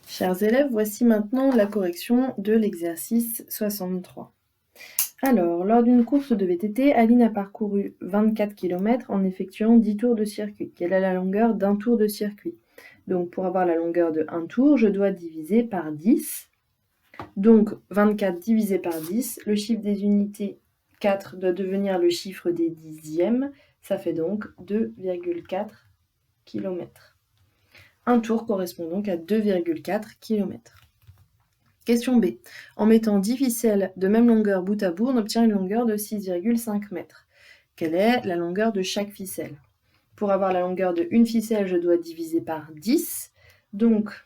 Chers élèves, voici maintenant la correction de l'exercice 63. Alors, lors d'une course de VTT, Aline a parcouru 24 km en effectuant 10 tours de circuit. Quelle est la longueur d'un tour de circuit? Donc, pour avoir la longueur de un tour, je dois diviser par 10. Donc, 24 divisé par 10, le chiffre des unités 4 doit devenir le chiffre des dixièmes. Ça fait donc 2,4 km. Un tour correspond donc à 2,4 km. Question B. En mettant 10 ficelles de même longueur bout à bout, on obtient une longueur de 6,5 mètres. Quelle est la longueur de chaque ficelle? Pour avoir la longueur de une ficelle, je dois diviser par 10. Donc,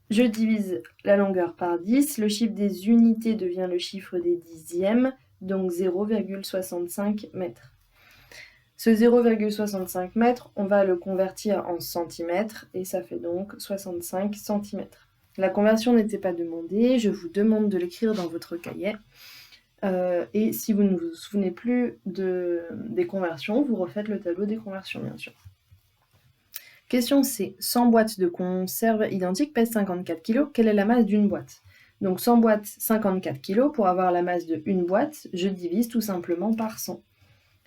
je divise la longueur par 10. Le chiffre des unités devient le chiffre des dixièmes, donc 0,65 mètres. Ce 0,65 mètres, on va le convertir en centimètres et ça fait donc 65 centimètres. La conversion n'était pas demandée, je vous demande de l'écrire dans votre cahier. Et si vous ne vous souvenez plus des conversions, vous refaites le tableau des conversions, bien sûr. Question C. 100 boîtes de conserve identiques pèsent 54 kg. Quelle est la masse d'une boîte? Donc 100 boîtes, 54 kg. Pour avoir la masse d'une boîte, je divise tout simplement par 100.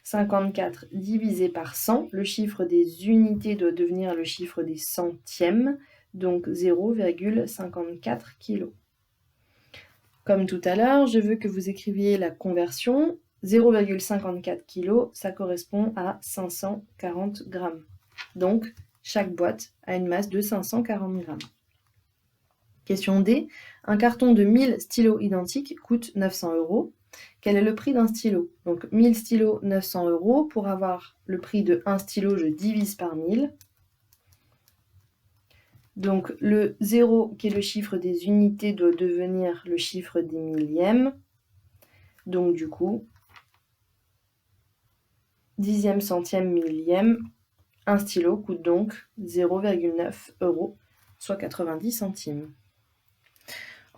54 divisé par 100, le chiffre des unités doit devenir le chiffre des centièmes, donc 0,54 kg. Comme tout à l'heure, je veux que vous écriviez la conversion. 0,54 kg, ça correspond à 540 grammes. Donc, chaque boîte a une masse de 540 grammes. Question D. Un carton de 1000 stylos identiques coûte 900 €. Quel est le prix d'un stylo? Donc 1000 stylos, 900 €. Pour avoir le prix de 1 stylo, je divise par 1000. Donc le 0, qui est le chiffre des unités, doit devenir le chiffre des millièmes. Donc du coup, dixième, centième, millième, un stylo coûte donc 0,9 €, soit 90 centimes.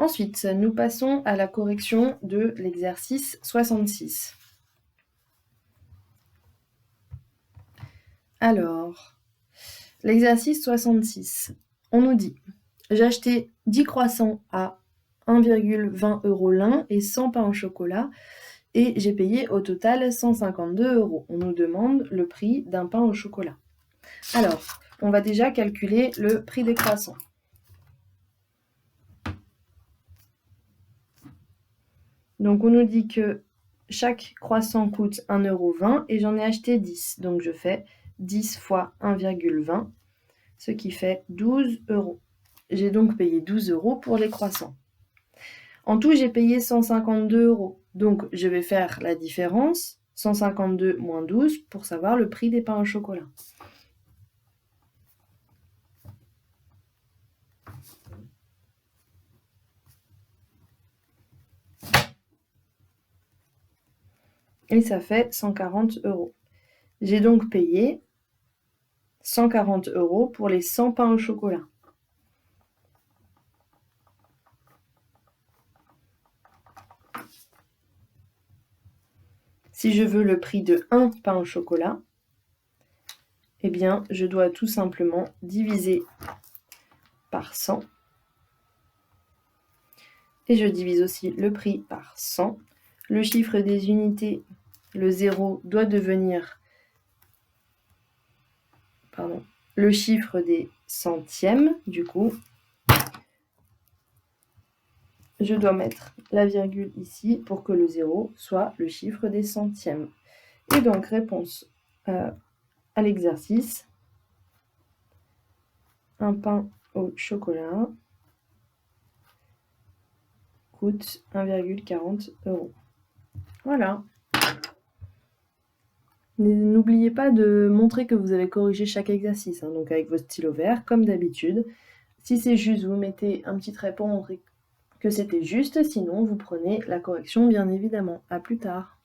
Ensuite, nous passons à la correction de l'exercice 66. Alors, l'exercice 66, on nous dit « J'ai acheté 10 croissants à 1,20 € l'un et 100 pains au chocolat et j'ai payé au total 152 €. On nous demande le prix d'un pain au chocolat. Alors, on va déjà calculer le prix des croissants. Donc, on nous dit que chaque croissant coûte 1,20 € et j'en ai acheté 10. Donc, je fais 10 fois 1,20, ce qui fait 12 €. J'ai donc payé 12 € pour les croissants. En tout, j'ai payé 152 €. Donc, je vais faire la différence, 152 moins 12, pour savoir le prix des pains au chocolat. Et ça fait 140 €. J'ai donc payé 140 € pour les 100 pains au chocolat. Si je veux le prix de 1 pain au chocolat, eh bien, je dois tout simplement diviser par 100. Et je divise aussi le prix par 100. Le chiffre des unités, le 0, doit devenir le chiffre des centièmes. Du coup, je dois mettre la virgule ici pour que le 0 soit le chiffre des centièmes. Et donc, réponse à l'exercice. Un pain au chocolat coûte 1,40 €. Voilà. N'oubliez pas de montrer que vous avez corrigé chaque exercice, donc avec vos stylos verts, comme d'habitude. Si c'est juste, vous mettez un petit trait pour montrer que c'était juste, sinon vous prenez la correction, bien évidemment. À plus tard.